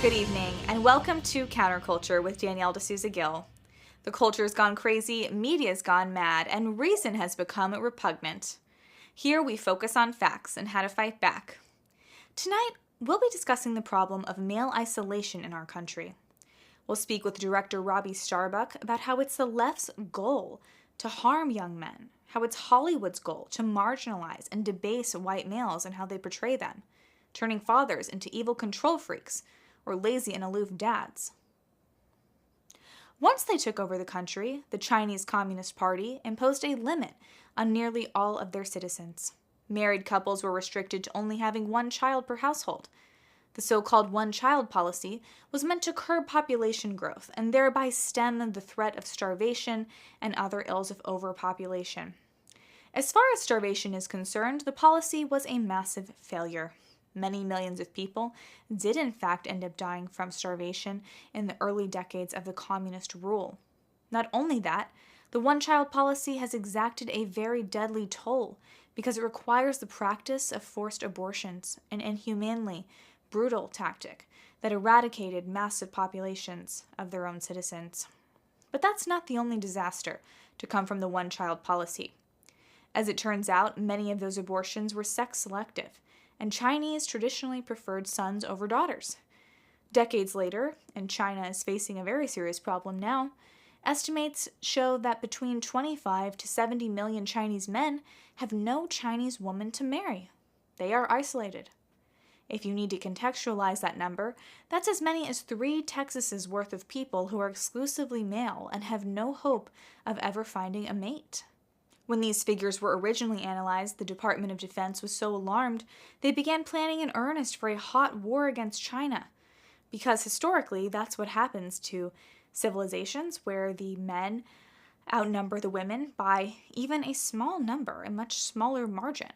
Good evening, and welcome to Counterculture with Danielle D'Souza-Gill. The culture's gone crazy, media's gone mad, and reason has become repugnant. Here we focus on facts and how to fight back. Tonight, we'll be discussing the problem of male isolation in our country. We'll speak with director Robby Starbuck about how it's the left's goal to harm young men, how it's Hollywood's goal to marginalize and debase white males and how they portray them, turning fathers into evil control freaks or lazy and aloof dads. Once they took over the country, the Chinese Communist Party imposed a limit on nearly all of their citizens. Married couples were restricted to only having one child per household. The so-called one-child policy was meant to curb population growth and thereby stem the threat of starvation and other ills of overpopulation. As far as starvation is concerned, the policy was a massive failure. Many millions of people did in fact end up dying from starvation in the early decades of the communist rule. Not only that, the one-child policy has exacted a very deadly toll because it requires the practice of forced abortions, an inhumanely brutal tactic that eradicated massive populations of their own citizens. But that's not the only disaster to come from the one-child policy. As it turns out, many of those abortions were sex-selective, and Chinese traditionally preferred sons over daughters. Decades later, and China is facing a very serious problem now, estimates show that between 25 to 70 million Chinese men have no Chinese woman to marry. They are isolated. If you need to contextualize that number, that's as many as 3 Texases worth of people who are exclusively male and have no hope of ever finding a mate. When these figures were originally analyzed, the Department of Defense was so alarmed, they began planning in earnest for a hot war against China. Because historically, that's what happens to civilizations where the men outnumber the women by even a small number, a much smaller margin.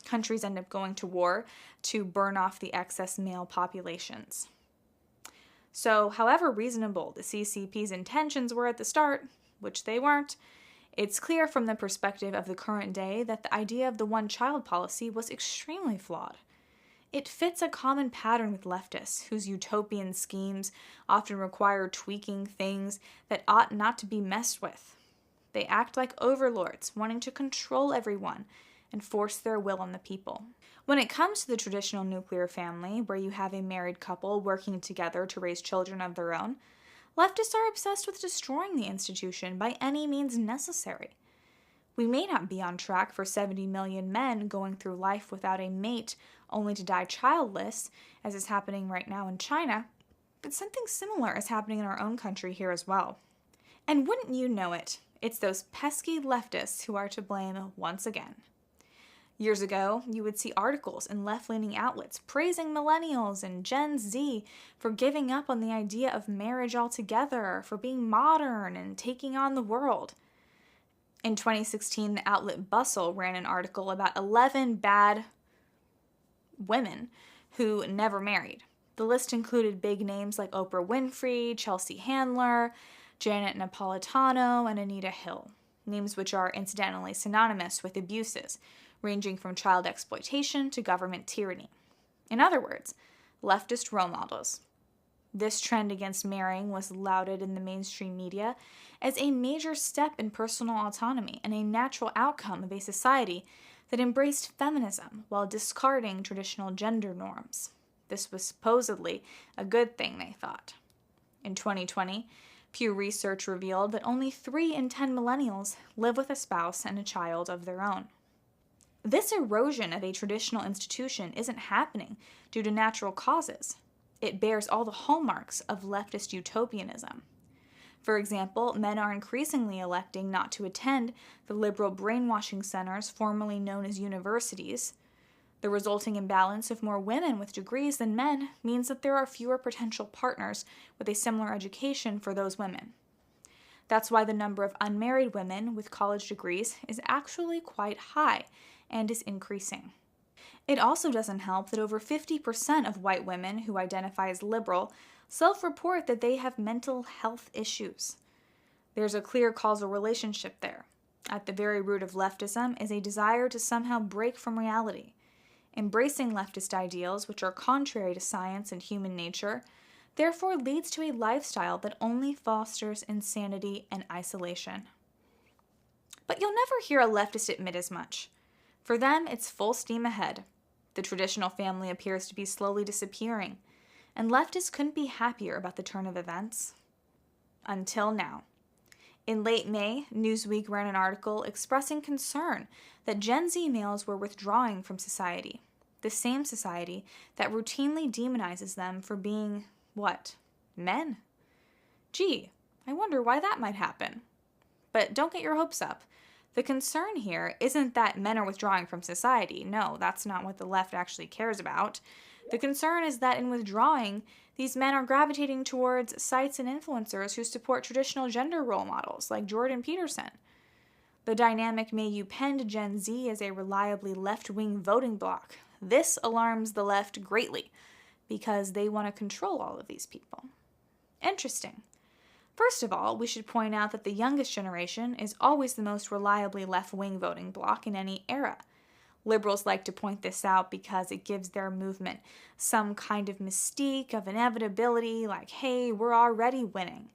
Countries end up going to war to burn off the excess male populations. So, however reasonable the CCP's intentions were at the start, which they weren't, it's clear from the perspective of the current day that the idea of the one-child policy was extremely flawed. It fits a common pattern with leftists, whose utopian schemes often require tweaking things that ought not to be messed with. They act like overlords, wanting to control everyone and force their will on the people. When it comes to the traditional nuclear family, where you have a married couple working together to raise children of their own, leftists are obsessed with destroying the institution by any means necessary. We may not be on track for 70 million men going through life without a mate only to die childless, as is happening right now in China, but something similar is happening in our own country here as well. And wouldn't you know it, it's those pesky leftists who are to blame once again. Years ago, you would see articles in left-leaning outlets praising millennials and Gen Z for giving up on the idea of marriage altogether, for being modern and taking on the world. In 2016, the outlet Bustle ran an article about 11 bad women who never married. The list included big names like Oprah Winfrey, Chelsea Handler, Janet Napolitano, and Anita Hill, names which are incidentally synonymous with abuses, ranging from child exploitation to government tyranny. In other words, leftist role models. This trend against marrying was lauded in the mainstream media as a major step in personal autonomy and a natural outcome of a society that embraced feminism while discarding traditional gender norms. This was supposedly a good thing, they thought. In 2020, Pew Research revealed that only 3 in 10 millennials live with a spouse and a child of their own. This erosion of a traditional institution isn't happening due to natural causes. It bears all the hallmarks of leftist utopianism. For example, men are increasingly electing not to attend the liberal brainwashing centers formerly known as universities. The resulting imbalance of more women with degrees than men means that there are fewer potential partners with a similar education for those women. That's why the number of unmarried women with college degrees is actually quite high and is increasing. It also doesn't help that over 50% of white women who identify as liberal self-report that they have mental health issues. There's a clear causal relationship there. At the very root of leftism is a desire to somehow break from reality. Embracing leftist ideals, which are contrary to science and human nature, therefore leads to a lifestyle that only fosters insanity and isolation. But you'll never hear a leftist admit as much. For them, it's full steam ahead. The traditional family appears to be slowly disappearing, and leftists couldn't be happier about the turn of events. Until now. In late May, Newsweek ran an article expressing concern that Gen Z males were withdrawing from society, the same society that routinely demonizes them for being, what? Men? Gee, I wonder why that might happen. But don't get your hopes up. The concern here isn't that men are withdrawing from society. No, that's not what the left actually cares about. The concern is that in withdrawing, these men are gravitating towards sites and influencers who support traditional gender role models like Jordan Peterson. The dynamic may upend Gen Z as a reliably left-wing voting bloc. This alarms the left greatly because they want to control all of these people. Interesting. First of all, we should point out that the youngest generation is always the most reliably left-wing voting bloc in any era. Liberals like to point this out because it gives their movement some kind of mystique of inevitability, like, hey, we're already winning.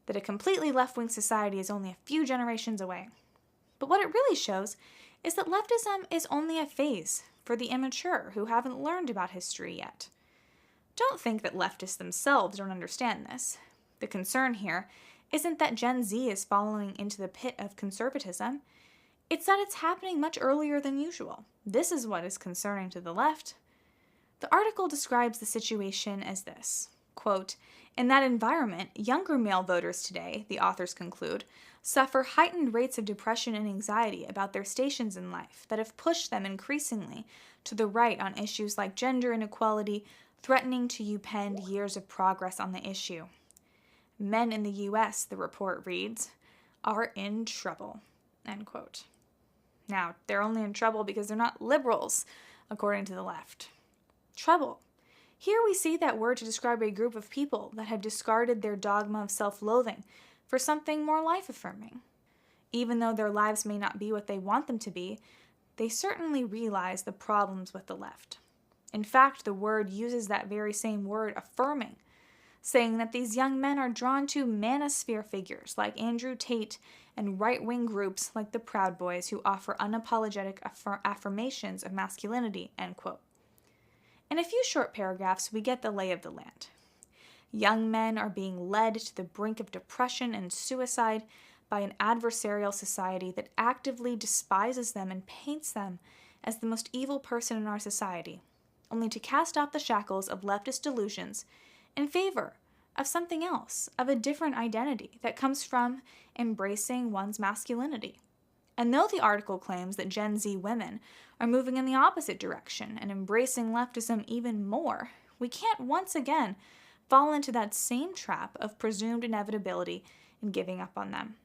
That a completely left-wing society is only a few generations away. But what it really shows is that leftism is only a phase for the immature who haven't learned about history yet. Don't think that leftists themselves don't understand this. The concern here isn't that Gen Z is falling into the pit of conservatism. It's that it's happening much earlier than usual. This is what is concerning to the left. The article describes the situation as this, quote, "In that environment, younger male voters today," the authors conclude, "suffer heightened rates of depression and anxiety about their stations in life that have pushed them increasingly to the right on issues like gender inequality, threatening to upend years of progress on the issue. Men in the U.S., the report reads, are in trouble," end quote. Now, they're only in trouble because they're not liberals, according to the left. Trouble. Here we see that word to describe a group of people that have discarded their dogma of self-loathing for something more life-affirming. Even though their lives may not be what they want them to be, they certainly realize the problems with the left. In fact, the word uses that very same word, affirming, saying that these young men are drawn to manosphere figures like Andrew Tate and right-wing groups like the Proud Boys who offer unapologetic affirmations of masculinity, end quote. In a few short paragraphs, we get the lay of the land. Young men are being led to the brink of depression and suicide by an adversarial society that actively despises them and paints them as the most evil person in our society, only to cast off the shackles of leftist delusions in favor of something else, of a different identity that comes from embracing one's masculinity. And though the article claims that Gen Z women are moving in the opposite direction and embracing leftism even more, we can't once again fall into that same trap of presumed inevitability and giving up on them.